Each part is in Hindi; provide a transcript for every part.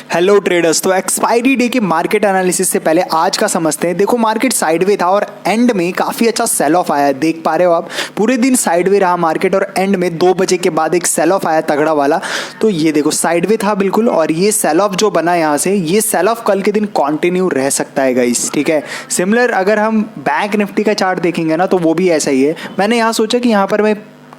Hello traders. तो एक्सपायरी डे के मार्केट एनालिसिस से पहले आज का समझते हैं। देखो मार्केट साइडवे था और एंड में काफ़ी अच्छा सेल ऑफ आया, देख पा रहे हो आप। पूरे दिन साइडवे रहा मार्केट और एंड में 2 बजे के बाद एक सेल ऑफ आया तगड़ा वाला। तो ये देखो साइडवे था बिल्कुल, और ये सेल ऑफ जो बना यहाँ से, ये सेल ऑफ कल के दिन कंटिन्यू रह सकता है गाइस, ठीक है। सिमिलर अगर हम बैंक निफ्टी का चार्ट देखेंगे ना, तो वो भी ऐसा ही है। मैंने यहाँ सोचा कि यहाँ पर मैं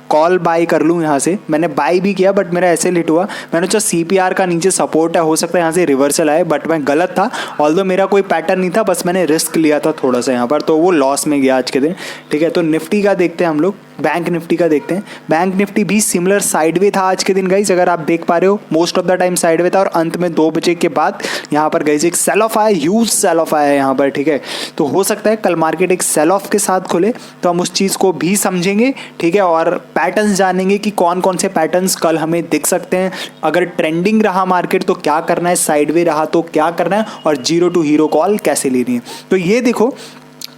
कॉल बाय कर लूँ, यहाँ से मैंने बाय भी किया बट मेरा ऐसे लिट हुआ। मैंने सोचा CPR का नीचे सपोर्ट है, हो सकता है यहाँ से रिवर्सल आए, बट मैं गलत था। ऑल्दो मेरा कोई पैटर्न नहीं था, बस मैंने रिस्क लिया था थोड़ा सा यहाँ पर, तो वो लॉस में गया आज के दिन, ठीक है। तो निफ्टी का देखते हैं हम लोग, बैंक निफ्टी का देखते हैं। बैंक निफ्टी भी सिमिलर साइडवे था आज के दिन गाइज, अगर आप देख पा रहे हो most of the time sideway था, और अंत में 2 बजे के बाद यहाँ पर गाइज एक सेल ऑफ आया, ह्यूज सेल ऑफ आया यहाँ पर, ठीक है। तो हो सकता है कल मार्केट एक सेल ऑफ के साथ खुले, तो हम उस चीज़ को भी समझेंगे, ठीक है, और पैटर्न्स जानेंगे कि कौन कौन से पैटर्न्स कल हमें दिख सकते हैं। अगर ट्रेंडिंग रहा मार्केट तो क्या करना है, साइडवे रहा तो क्या करना है, और जीरो टू हीरो कॉल कैसे लेनी है। तो ये देखो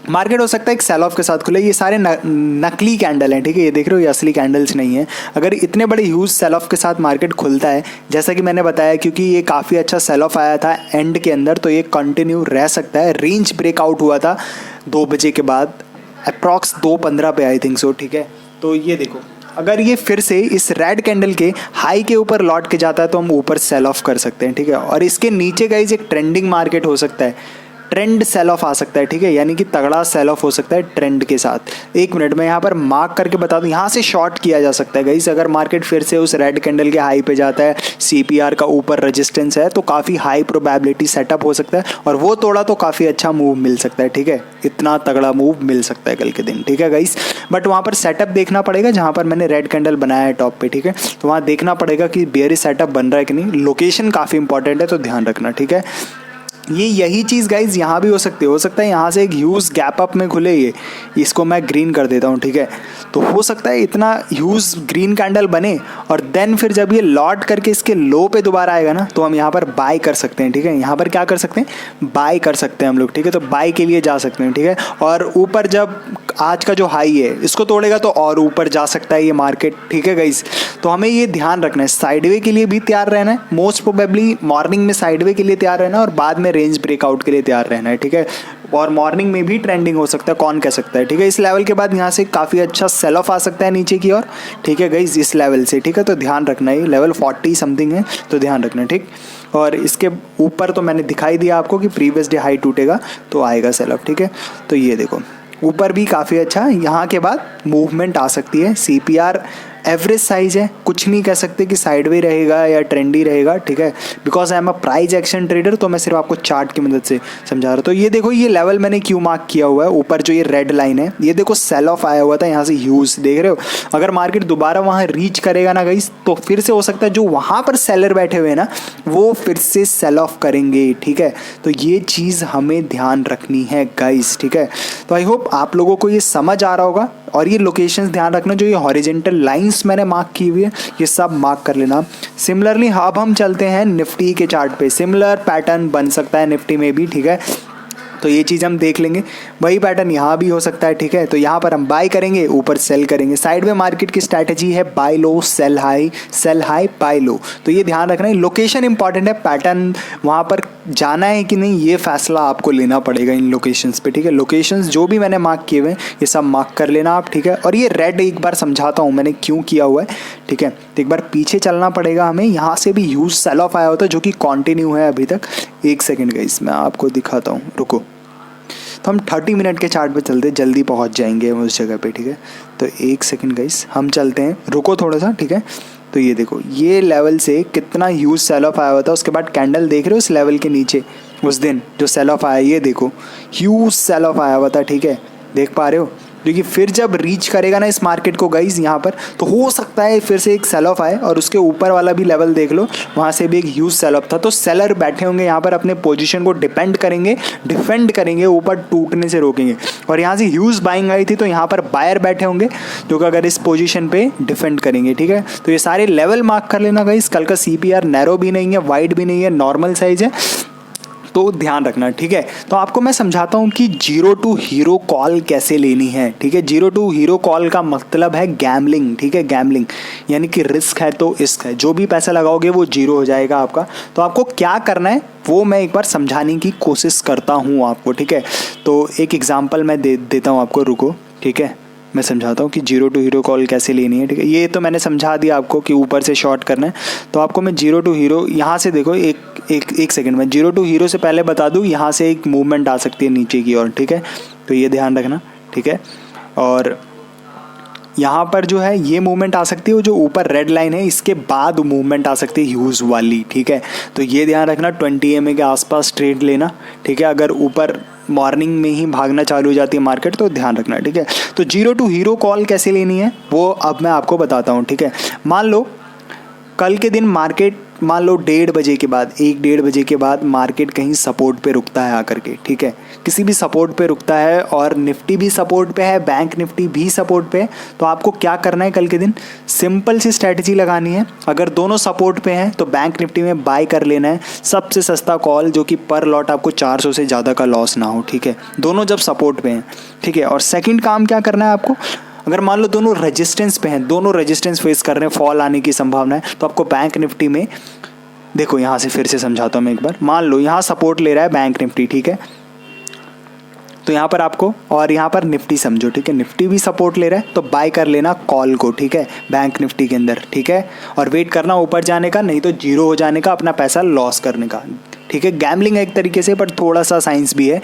मार्केट हो सकता है एक सेल ऑफ के साथ खुले। ये सारे नकली कैंडल हैं, ठीक है, ये देख रहे हो, ये असली कैंडल्स नहीं है। अगर इतने बड़े ह्यूज सेल ऑफ के साथ मार्केट खुलता है, जैसा कि मैंने बताया, क्योंकि ये काफ़ी अच्छा सेल ऑफ आया था एंड के अंदर, तो ये कंटिन्यू रह सकता है। रेंज ब्रेकआउट हुआ था 2 बजे के बाद, अप्रॉक्स 2:15 पे आई थिंक सो, ठीक है। तो ये देखो अगर ये फिर से इस रेड कैंडल के हाई के ऊपर लौट के जाता है तो हम ऊपर सेल ऑफ कर सकते हैं, ठीक है। और इसके नीचे गाइस एक ट्रेंडिंग मार्केट हो सकता है, ट्रेंड सेल ऑफ आ सकता है, ठीक है, यानी कि तगड़ा सेल ऑफ हो सकता है ट्रेंड के साथ। 1 मिनट में यहाँ पर मार्क करके बता दूँ, यहाँ से शॉर्ट किया जा सकता है गाइस। अगर मार्केट फिर से उस रेड कैंडल के हाई पे जाता है, CPR का ऊपर रेजिस्टेंस है, तो काफ़ी हाई प्रोबेबिलिटी सेटअप हो सकता है, और वो तोड़ा तो काफ़ी अच्छा मूव मिल सकता है, ठीक है। इतना तगड़ा मूव मिल सकता है कल के दिन, ठीक है गाइस। बट वहाँ पर सेटअप देखना पड़ेगा, जहाँ पर मैंने रेड कैंडल बनाया है टॉप पे, ठीक है। तो वहाँ देखना पड़ेगा कि बेयरिश सेटअप बन रहा है कि नहीं। लोकेशन काफ़ी इंपॉर्टेंट है, तो ध्यान रखना, ठीक है। यही चीज़ गाइज यहाँ भी हो सकता है यहाँ से एक ह्यूज गैप अप में खुले ये, इसको मैं ग्रीन कर देता हूँ, ठीक है। तो हो सकता है इतना ह्यूज ग्रीन कैंडल बने, और देन फिर जब ये लॉट करके इसके लो पे दोबारा आएगा ना, तो हम यहाँ पर बाय कर सकते हैं, ठीक है। यहाँ पर क्या कर सकते हैं, बाय कर सकते हैं हम लोग, ठीक है। तो बाय के लिए जा सकते हैं, ठीक है। और ऊपर जब आज का जो हाई है इसको तोड़ेगा तो और ऊपर जा सकता है ये मार्केट, ठीक है गाइज। तो हमें ये ध्यान रखना है, साइडवे के लिए भी तैयार रहना है, मोस्ट प्रोबेबली मॉर्निंग में साइडवे के लिए तैयार रहना है, और बाद में रेंज ब्रेकआउट के लिए तैयार रहना है, ठीक है। और मॉर्निंग में भी ट्रेंडिंग हो सकता है, कौन कह सकता है, ठीक है। इस लेवल के बाद यहाँ से काफ़ी अच्छा सेल ऑफ आ सकता है नीचे की ओर, ठीक है गाइज, इस लेवल से, ठीक है। तो ध्यान रखना है, लेवल 40 समथिंग है, तो ध्यान रखना, ठीक। और इसके ऊपर तो मैंने दिखाई दिया आपको कि प्रीवियस डे हाई टूटेगा तो आएगा सेल ऑफ, ठीक है। तो ये देखो ऊपर भी काफ़ी अच्छा, यहाँ के बाद मूवमेंट आ सकती है। CPR एवरेज साइज है, कुछ नहीं कह सकते कि साइडवे रहेगा या ट्रेंडी रहेगा, ठीक है। Because I am a price action trader, तो मैं सिर्फ आपको चार्ट की मदद से समझा रहा हूँ। तो ये देखो ये लेवल मैंने क्यों मार्क किया हुआ है, ऊपर जो ये रेड लाइन है, ये देखो सेल ऑफ आया हुआ था यहाँ से ह्यूज, देख रहे हो। अगर मार्केट दोबारा वहाँ रीच करेगा ना गाइस, तो फिर से हो सकता है जो वहाँ पर सेलर बैठे हुए हैं ना, वो फिर से सेल ऑफ करेंगे, ठीक है। तो ये चीज़ हमें ध्यान रखनी है गाइस, ठीक है। तो आई होप आप लोगों को ये समझ आ रहा होगा। और ये लोकेशंस ध्यान रखना, जो ये हॉरिजेंटल लाइंस मैंने मार्क की हुई है, ये सब मार्क कर लेना। सिमिलरली अब हम चलते हैं निफ्टी के चार्ट पे, सिमिलर पैटर्न बन सकता है निफ्टी में भी, ठीक है। तो ये चीज़ हम देख लेंगे, वही पैटर्न यहाँ भी हो सकता है, ठीक है। तो यहाँ पर हम बाय करेंगे, ऊपर सेल करेंगे। साइड में मार्केट की स्ट्रैटेजी है बाय लो सेल हाई बाय लो। तो ये ध्यान रखना है, लोकेशन इंपॉर्टेंट है, पैटर्न वहाँ पर जाना है कि नहीं ये फैसला आपको लेना पड़ेगा इन लोकेशंस पे, ठीक है। लोकेशंस जो भी मैंने मार्क किए हुए हैं ये सब मार्क कर लेना आप, ठीक है। और ये रेड एक बार समझाता हूँ मैंने क्यों किया हुआ है, ठीक है। तो एक बार पीछे चलना पड़ेगा हमें, यहाँ से भी ह्यूज सेल ऑफ आया होता है जो कि कंटिन्यू है अभी तक। 1 सेकेंड गाइस मैं आपको दिखाता हूँ, रुको। तो हम 30 मिनट के चार्ट पे चलते, जल्दी पहुंच जाएंगे हम उस जगह पे, ठीक है। तो 1 सेकेंड गाइस हम चलते हैं, रुको थोड़ा सा, ठीक है। तो ये देखो ये लेवल से कितना ह्यूज सेल ऑफ आया हुआ था, उसके बाद कैंडल देख रहे हो इस लेवल के नीचे, उस दिन जो सेल ऑफ आया, ये देखो ह्यूज सेल ऑफ आया हुआ था, ठीक है, देख पा रहे हो। क्योंकि फिर जब रीच करेगा ना इस मार्केट को गाइज यहाँ पर, तो हो सकता है फिर से एक सेल ऑफ आए, और उसके ऊपर वाला भी लेवल देख लो, वहाँ से भी एक ह्यूज सेल ऑफ था। तो सेलर बैठे होंगे यहाँ पर, अपने पोजीशन को डिफेंड करेंगे, ऊपर टूटने से रोकेंगे। और यहाँ से ह्यूज बाइंग आई थी, तो यहाँ पर बायर बैठे होंगे जो कि अगर इस पोजीशन पे डिफेंड करेंगे, ठीक है। तो ये सारे लेवल मार्क कर लेना गाइज। कल का CPR नैरो भी नहीं है, वाइड भी नहीं है, नॉर्मल साइज है। तो ध्यान रखना, ठीक है। तो आपको मैं समझाता हूँ कि जीरो टू हीरो कॉल कैसे लेनी है, ठीक है। जीरो टू हीरो कॉल का मतलब है गैम्बलिंग, ठीक है, गैम्बलिंग यानी कि रिस्क है तो इश्क है, जो भी पैसा लगाओगे वो जीरो हो जाएगा आपका। तो आपको क्या करना है वो मैं एक बार समझाने की कोशिश करता हूँ आपको, ठीक है। तो एक एग्जांपल मैं देता हूँ आपको, रुको, ठीक है। मैं समझाता हूँ कि जीरो टू हीरो कॉल कैसे लेनी है, ठीक है। ये तो मैंने समझा दिया आपको कि ऊपर से शॉर्ट करना है। तो आपको मैं जीरो टू हीरो यहाँ से देखो, एक सेकंड में जीरो टू हीरो से पहले बता दूँ, यहाँ से एक मूवमेंट आ सकती है नीचे की ओर, ठीक है। तो ये ध्यान रखना, ठीक है। और यहाँ पर जो है ये मूवमेंट आ सकती है, वो जो ऊपर रेड लाइन है इसके बाद मूवमेंट आ सकती है ह्यूज वाली, ठीक है। तो ये ध्यान रखना, 20 EMA के आसपास ट्रेड लेना, ठीक है। अगर ऊपर मॉर्निंग में ही भागना चालू हो जाती है मार्केट तो ध्यान रखना, ठीक है। तो जीरो टू हीरो कॉल कैसे लेनी है वो अब मैं आपको बताता हूँ, ठीक है। मान लो कल के दिन मार्केट, मान लो 1:30 बजे के बाद, 1-1:30 बजे के बाद मार्केट कहीं सपोर्ट पे रुकता है आकर के, ठीक है। किसी भी सपोर्ट पे रुकता है और निफ्टी भी सपोर्ट पे है, बैंक निफ्टी भी सपोर्ट पे है। तो आपको क्या करना है कल के दिन, सिंपल सी स्ट्रैटेजी लगानी है। अगर दोनों सपोर्ट पे हैं तो बैंक निफ्टी में बाय कर लेना है, सबसे सस्ता कॉल, जो कि पर लॉट आपको 400 से ज़्यादा का लॉस ना हो, ठीक है। दोनों जब सपोर्ट पे हैं, ठीक है। और सेकेंड काम क्या करना है आपको, अगर मान लो दोनों रेजिस्टेंस पे हैं, दोनों रेजिस्टेंस फेस कर रहे हैं, फॉल आने की संभावना है, तो आपको बैंक निफ्टी में देखो, यहाँ से फिर से समझाता हूँ मैं एक बार। मान लो यहाँ सपोर्ट ले रहा है बैंक निफ्टी, ठीक है। तो यहाँ पर आपको, और यहाँ पर निफ्टी समझो, ठीक है, निफ्टी भी सपोर्ट ले रहा है तो बाय कर लेना कॉल को, ठीक है, बैंक निफ्टी के अंदर, ठीक है। और वेट करना ऊपर जाने का, नहीं तो जीरो हो जाने का, अपना पैसा लॉस करने का, ठीक है। गैम्बलिंग है एक तरीके से, पर थोड़ा सा साइंस भी है।